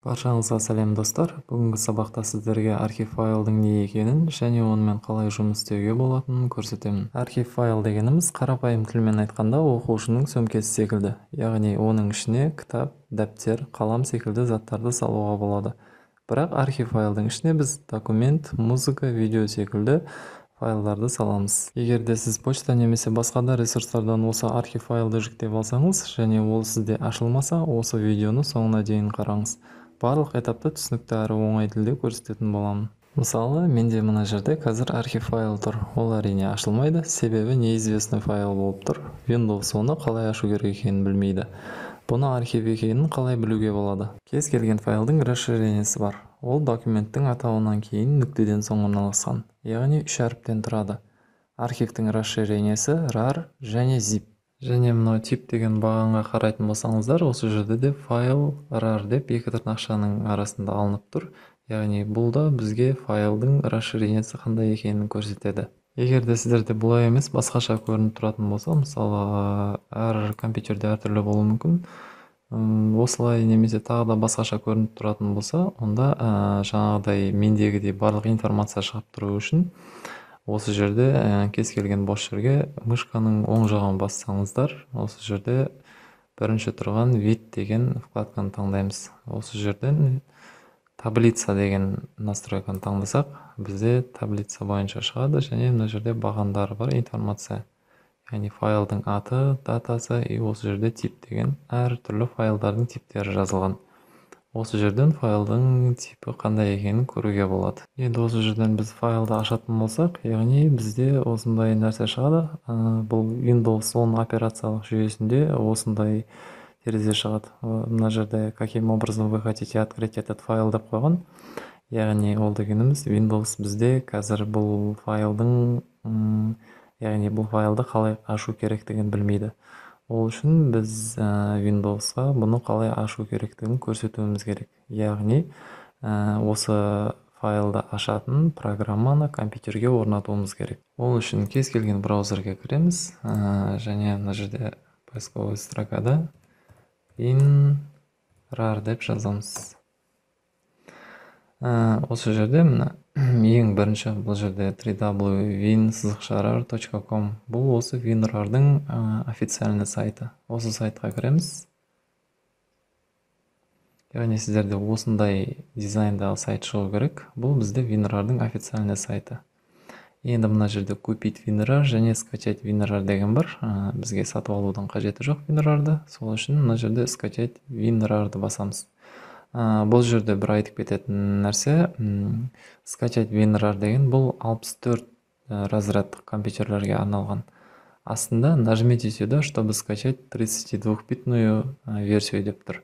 Баршаңызға сәлем достар. Бүгінгі сабақта сіздерге архив файлдың не екенін және онымен қалай жұмыс істеуге болатынын көрсетемін. Архив файл дегеніміз қарапайым тілмен айтқанда оқушының сөмкесі секілді. Яғни оның ішіне кітап, дәптер, қалам секілді заттарды салуға болады. Бірақ архив файлдың ішіне біз документ, музыка, видео секілді файлдарды саламыз. Егер де сіз почта немесе басқа да ресурстардан осы архив файлды жүктеп алсаңыз және ол сізде ашылмаса, осы видеоны соңына дейін қараңыз. Барлық этапты түсінікті әрі оңай тілде көрсететін боламын. Мысалы, менде мына жерде қазір архив файл тұр. Ол әрине ашылмайды, себебі неизвестный файл болып тұр. Windows оны қалай ашу керек екенін білмейді. Бұны архив екенін қалай білуге болады? Кез келген файлдың расширениесі бар. Ол документтің атауынан кейін нүктеден соң орналасқан, яғни 3 әріптен тұрады. Архивтің расширениесі rar және zip. Және мынау тип деген бағанға қарайтын болсаңыздар, осы жерде де файл rar деп екі тырнақшаның арасында алынып тұр. Яғни бұл да бізге файлдың расширениесі қандай екенін көрсетеді. Егер де сіздерде бұлай емес басқаша көрініп тұратын болса, мысалы әр компьютерде әртүрлі болуы мүмкін, осылай немесе тағы да басқаша көрініп тұратын болса, онда жаңағыдай мендегідей барлық информация шығып тұру үшін осы жерде кез келген бос жерге мышканың оң жағын бассаңыздар, осы жерде бірінші тұрған вид деген вкладканы таңдаймыз. Осы жерден таблица деген настройканы таңдасақ, бізде таблица бойынша шығады және мына жерде бағандары бар информация. Яғни файлдың аты, датасы, осы жерде тип деген әртүрлі файлдардың типтері жазылған. Осы жерден файлдың типі қандай екенін көруге болады. Енді осы жерден біз файлды ашатын болсақ, яғни бізде осындай нәрсе шығады. Бұл Windows 10 операциялық жүйесінде осындай терезе шығады. Мына жерде каким образом вы хотите открыть этот файл деп қойған. Яғни ол дегеніміз Windows бізде қазір бұл файлдың, яғни бұл файлды қалай ашу керектігін білмейді. Ол үшін біз Windows'ға бұны қалай ашу керектігін көрсетуіміз керек. Яғни осы файлды ашатын программаны компьютерге орнатуымыз керек. Ол үшін кез келген браузерге кіреміз және мына жерде поисковый строкада WinRAR деп жазамыз. Осы жерде мына ең бірінші бұл жерде www.win-rar.com. Бұл осы WinRAR-дың официальный сайты. Осы сайтқа кіреміз. Яғни сіздерде осындай дизайндағы сайт шығу керек. Бұл бізде WinRAR-дың официальный сайты. Енді мына жерде купить WinRAR және скачать WinRAR деген бар. Бізге сатып алудың қажеті жоқ WinRAR-ды. Сол үшін мына жерде скачать WinRAR-ды басамыз. Бұл жерде бір айтып кететін нәрсе, скачать WinRAR деген бұл 64 разрядтық компьютерлерге арналған. Астында нажмите сюда, чтобы скачать 32-битную версию деп тұр.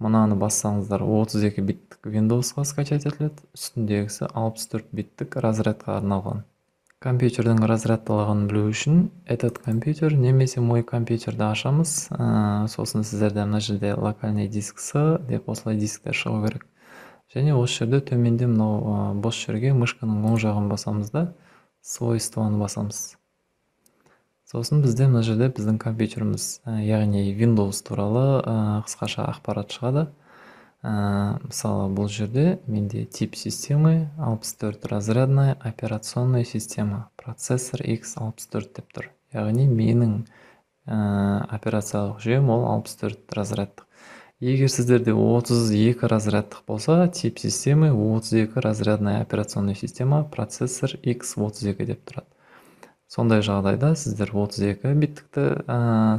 Мұнаны бассаңыздар 32 биттік Windows'ға скачать етіледі, үстіндегісі 64 биттік разрядқа арналған. Компьютердің разрядтылығын білу үшін этот компьютер немесе мой компьютерді ашамыз. Сосын сіздерде мына жерде локальный дискісі деп осылай дисктер шығу керек. Және осы жерде төменде мынау бос жерге мышканың оң жағын басамыз да свойствоны басамыз. Сосын бізде мына жерде біздің компьютеріміз, яғни Windows туралы қысқаша ақпарат шығады. Мысалы бұл жерде менде тип системы 64 разрядная операционная система процессор X64 деп тұр. Яғни менің операциялық жүйем ол 64 разрядтық. Егер сіздерде 32 разрядтық болса, тип системы 32 разрядная операционная система процессор X32 деп тұрады. Сондай жағдайда сіздер 32 биттікті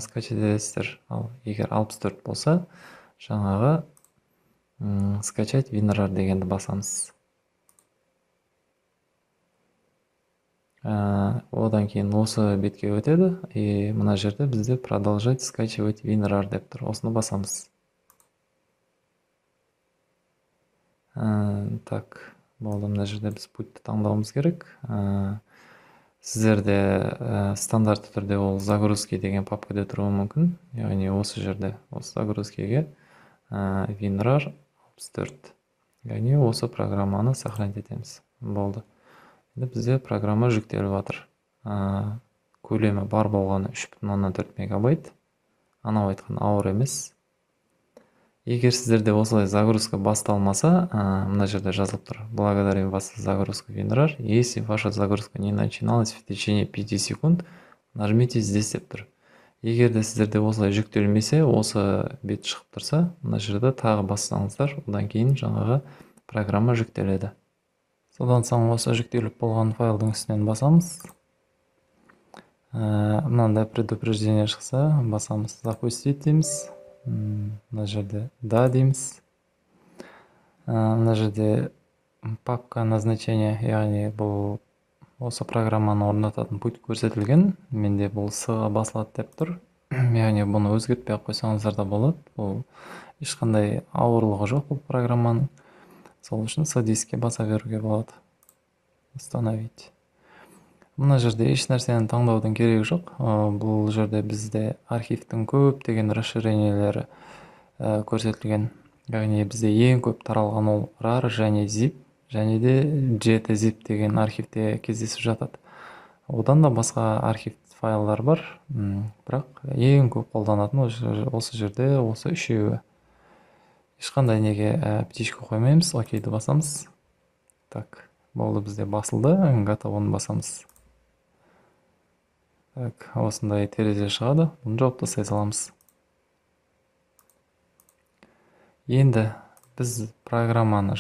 скачать етесіздер. Ал егер 64 болса, жаңағы скачать WinRAR дегенді басамыз. Одан кейін осы бетке өтеді. И мына жерде бізде продолжать скачивать WinRAR деп тұр. Осыны басамыз. Так, болды, мына жерде біз пультті таңдауымыз керек. Сіздерде стандартты түрде ол загрузки деген папкада тұруы мүмкін. Яғни осы жерде, осы загрузкиге WinRAR 64. Яғни осы программаны сохранить етеміз. Болды. Енді бізде программа жүктеліп жатыр. Көлемі бар болғаны 3,4 мегабайт. Анау айтқан ауыр емес. Егер сіздерде осылай загрузка басталмаса, мына жерде жазылып тұр: благодарим вас за загрузку WinRAR. Если ваша загрузка не начиналась в течение 5 секунд, нажмите здесь деп тұр. Егер де сіздерде осылай жүктелмесе, осы бет шығып тұрса, мына жерде тағы бассаңыздар, одан кейін жаңағы программа жүктеледі. Содан соң осы жүктеліп болған файлдың үстінен басамыз. Мынандай предупреждение шықса, басамыз запустить дейміз. Мына жерде да дейміз. Мына жерде папка назначения, яғни бұл осы программаны орнататын путь көрсетілген. Менде бұл с-ға басылады деп тұр. Яғни бұны өзгертпей қойсаңыздар да болады. Бұл ешқандай ауырлығы жоқ бұл программаның. Сол үшін с-дискке баса беруге болады. Установить. Мына жерде еш нәрсені таңдаудың керегі жоқ. Бұл жерде бізде архивтің көптеген расширениелері көрсетілген. Яғни бізде ең көп таралған ол RAR және zip, және де GTzip деген архивте кездесіп жатады. Одан да басқа архив файлдар бар, бірақ ең көп қолданатын осы жерде осы үшеуі. Ешқандай неге птичка қоймаймыз, окейді басамыз. Так, болды, бізде басылды, готовын басамыз. Так, осындай терезе шығады, бұны жауып тастай саламыз. Енді біз программаны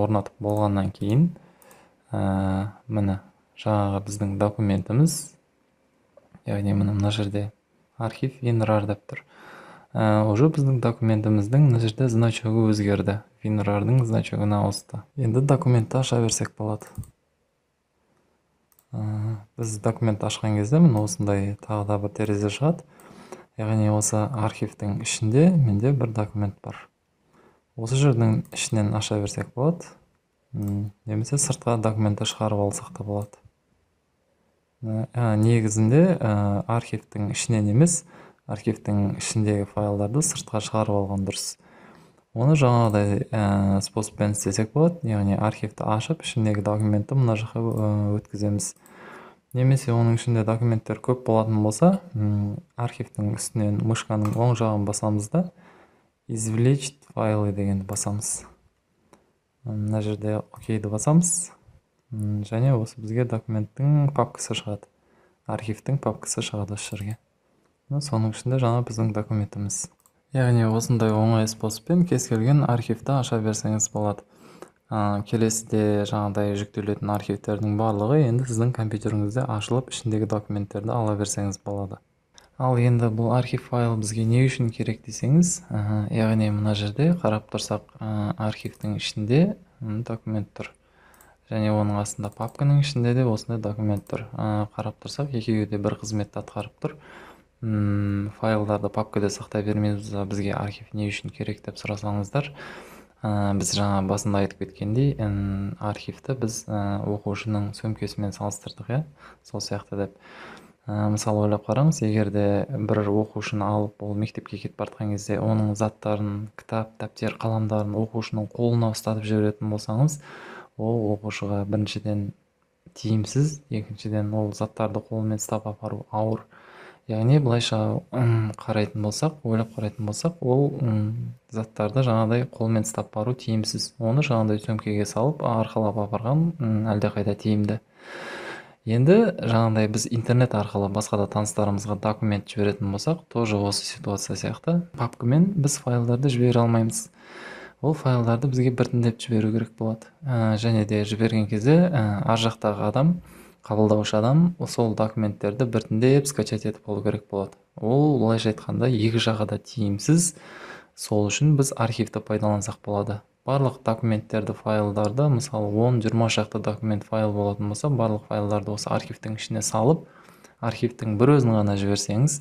орнатып болғаннан кейін, міне жаңағы біздің документіміз, яғни мына жерде архив WinRAR деп тұр. Уже біздің документіміздің мына жерде значогы өзгерді. WinRAR-дың значогына ауысты. Енді документті аша берсек болады. Біз документті ашқан кезде міне осындай тағы да бір терезе шығады. Яғни осы архивтің ішінде менде бір документ бар. Осы жердің ішінен аша берсек болады. Немесе сыртқа документті шығарып алсақ та болады. Негізінде архивтің ішінен емес, архивтің ішіндегі файлдарды сыртқа шығарып алған дұрыс. Оны жаңағыдай способпен істесек болады. Яғни архивті ашып, ішіндегі документті мына жаққа өткіземіз. Немесе оның ішінде документтер көп болатын болса, архивтің үстінен мышканың оң жағын басамыз да извлечь файлы дегенді басамыз. Мына жерде окейді басамыз. Және осы бізге документтің папкасы шығады. Архивтің папкасы шығады осы жерге. Соның ішінде жаңа біздің документіміз. Яғни осындай оңай способпен кез келген архивті аша берсеңіз болады. Келесіде жаңағыдай жүктелетін архивтердің барлығы енді сіздің компьютеріңізде ашылып, ішіндегі документтерді ала берсеңіз болады. Ал енді бұл архив файл бізге не үшін керек десеңіз, яғни мына жерде қарап тұрсақ, архивтің ішінде документ тұр. Және оның астында папканың ішінде де осындай документ тұр. Қарап тұрсақ, екеуі де бір қызметті атқарып тұр. Файлдарды папкада сақтай бермейміз, бізге архив не үшін керек деп сұрасаңыздар, біз жаңа басында айтып кеткендей, архивті біз оқушының сөмкесімен салыстырдық, сол сияқты деп. Мысалы ойлап қараңыз, егер де бір оқушыны алып, ол мектепке кетіп бартқан кезде оның заттарын, кітап, дәптер, қаламдарын оқушының қолына ұстатып жіберетін болсаңыз, ол оқушыға біріншіден тиімсіз, екіншіден ол заттарды қолымен ұстап апару ауыр. Яғни былайша қарайтын болсақ, ойлап қарайтын болсақ, ол заттарды жаңағыдай қолмен ұстап бару тиімсіз. Оны жаңағыдай сөмкеге салып, арқалап апарған әлдеқайда тиімді. Енді жаңағыдай біз интернет арқылы басқа да таныстарымызға документ жіберетін болсақ, тоже осы ситуация сияқты, папкамен біз файлдарды жібере алмаймыз. Ол файлдарды бізге біртіндеп жіберу керек болады. Және де жіберген кезде ар жақтағы адам, қабылдаушы адам сол документтерді біртіндеп скачать етіп алу керек болады. Ол былайша айтқанда екі жаққа да тиімсіз. Сол үшін біз архивті пайдалансақ болады. Барлық документтерді, файлдарды, мысалы 10-20 шақты документ файл болатын болса, барлық файлдарды осы архивтің ішіне салып, архивтің бір өзін ғана жіберсеңіз,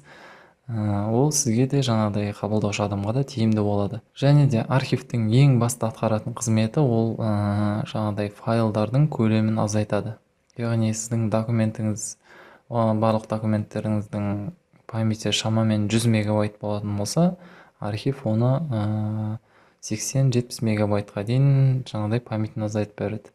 ол сізге де жаңағыдай қабылдаушы адамға да тиімді болады. Және де архивтің ең басты атқаратын қызметі ол жаңағыдай файлдардың көлемін азайтады. Яғни сіздің документіңіз, барлық документтеріңіздің памяті шамамен 100 мегабайт болатын болса, архив оны 80-70 мегабайтқа дейін жаңағыдай памятін азайтып береді.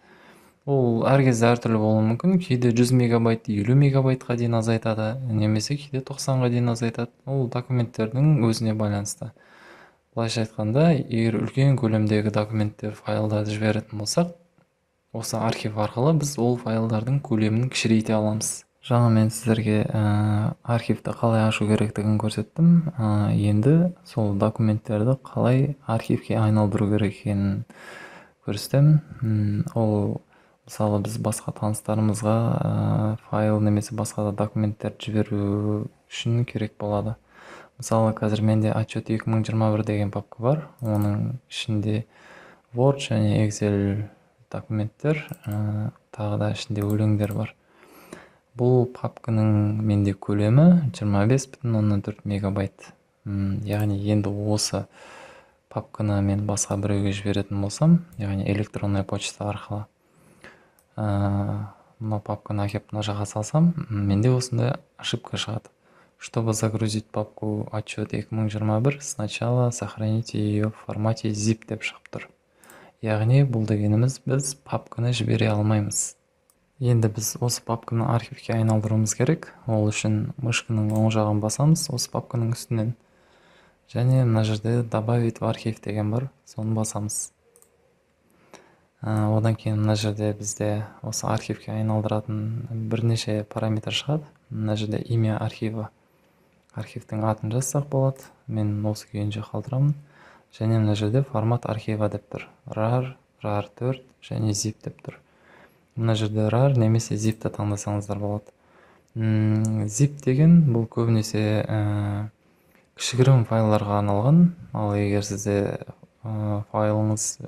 Ол әр кезде әртүрлі болуы мүмкін. Кейде 100 мегабайт 50 мегабайтқа дейін азайтады, немесе кейде 90-ға дейін азайтады. Ол документтердің өзіне байланысты. Былайша айтқанда, егер үлкен көлемдегі документтер, файлдарды жіберетін болсақ, осы архив арқылы біз ол файлдардың көлемін кішірейте аламыз. Жаңа мен сіздерге архивті қалай ашу керектігін көрсеттім. Енді сол документтерді қалай архивке айналдыру керек екенін көрсетемін. Ол мысалы біз басқа таныстарымызға файл немесе басқа да документтерді жіберу үшін керек болады. Мысалы қазір менде отчет 2021 деген папка бар. Оның ішінде Word және Excel документтер, тағы да ішінде өлеңдер бар. Бұл папканың менде көлемі 25,4 мегабайт. Яғни енді осы папканы мен басқа біреуге жіберетін болсам, яғни электронный почта арқылы мына папканы әкеп мына жаққа салсам, менде осындай ошибка шығады. Чтобы загрузить папку отчет 2021, сначала сохраните ее в формате zip деп шығып тұр. Яғни бұл дегеніміз біз папканы жібере алмаймыз. Енді біз осы папканы архивке айналдыруымыз керек. Ол үшін мышканың оң жағын басамыз осы папканың үстінен. Және мына жерде добавить в архив деген бар, соны басамыз. Одан кейін мына жерде бізде осы архивке айналдыратын бірнеше параметр шығады. Мына жерде имя архива. Архивтің атын жазсақ болады. Мен осы күйінше қалдырамын. Және мына жерде формат архива деп тұр. RAR, RAR4 және zip деп тұр. Мына жерде RAR немесе zip-ті таңдасаңыздар болады. Zip деген бұл көбінесе кішігірім файларға арналған. Ал егер сізде файлыңыз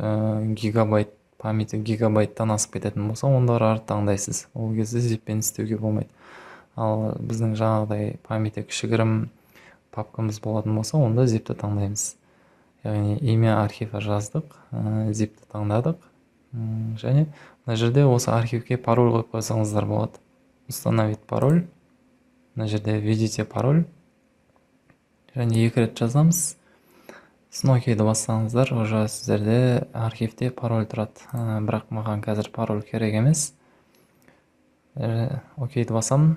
гигабайт, памяті гигабайттан асып кететін болса, онда RAR таңдайсыз. Ол кезде zip-пен істеуге болмайды. Ал біздің жаңағыдай памяті кішігірім папкамыз болатын болса, онда zip-ті таңдаймыз. Яғни имя архива жаздық, zip-ті таңдадық. Және мына жерде осы архивке пароль қойып қойсаңыздар болады. Установить пароль. Мына жерде введите пароль. Және 2 рет жазамыз. Снокейді бассаңыздар, уже сіздерде архивте пароль тұрады. Бірақ маған қазір пароль керек емес. Окейді басам.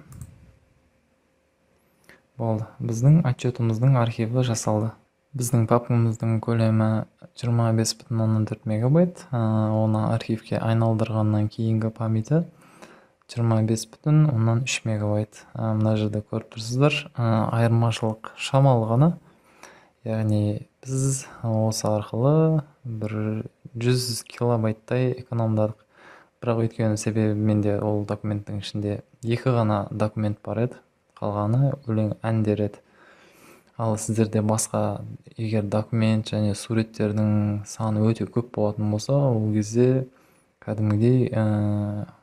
Болды. Біздің отчетымыздың архиві жасалды. Біздің папкамыздың көлемі 25,4 мегабайт. Оны архивке айналдырғаннан кейінгі памяті 25,3 мегабайт. Мына жерде көріп тұрсыздар. Айырмашылық шамалы ғана. Яғни біз осы арқылы 100 килобайттай экономдадық. Бірақ өйткені себебі менде ол документтің ішінде 2 ғана документ бар еді. Қалғаны өлең әндер еді. Ал сіздерде басқа егер документ және суреттердің саны өте көп болатын болса, ол кезде кәдімгідей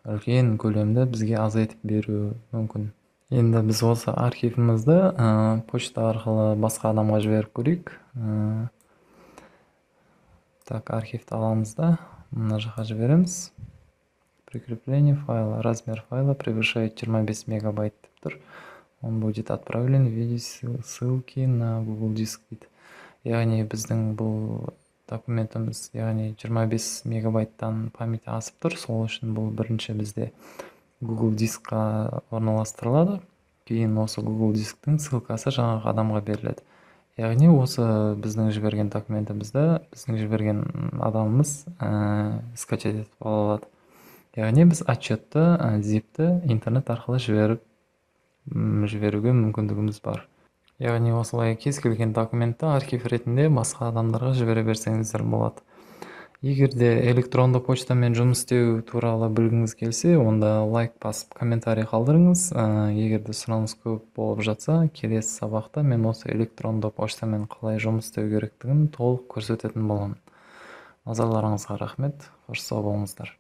үлкен көлемді бізге азайтып беру мүмкін. Енді біз осы архивімізді почта арқылы басқа адамға жіберіп көрейік. Так, архивті аламыз да, мына жаққа жібереміз. Прикрепление файла. Размер файла превышает 25 мегабайт деп тұр. Он будет отправлен в виде ссылки на Google Диск дейді. Яғни біздің бұл документіміз, яғни 25 мегабайттан памяті асып тұр. Сол үшін бұл бірінші бізде Google Дискқа орналастырылады. Кейін осы Google Дисктің ссылкасы жаңағы адамға беріледі. Яғни осы біздің жіберген документімізді біздің жіберген адамымыз скачать етіп алады. Яғни біз отчетты, zip-ті интернет арқылы жіберуге мүмкіндігіміз бар. Яғни осылай кез келген документті архив ретінде басқа адамдарға жібере берсеңіздер болады. Егер де электронды почтамен жұмыс істеу туралы білгіңіз келсе, онда лайк басып комментарий қалдырыңыз. Егер де сұраныс көп болып жатса, келесі сабақта мен осы электронды почтамен қалай жұмыс істеу керектігін толық көрсететін боламын. Назарларыңызға рахмет, қош сау болыңыздар.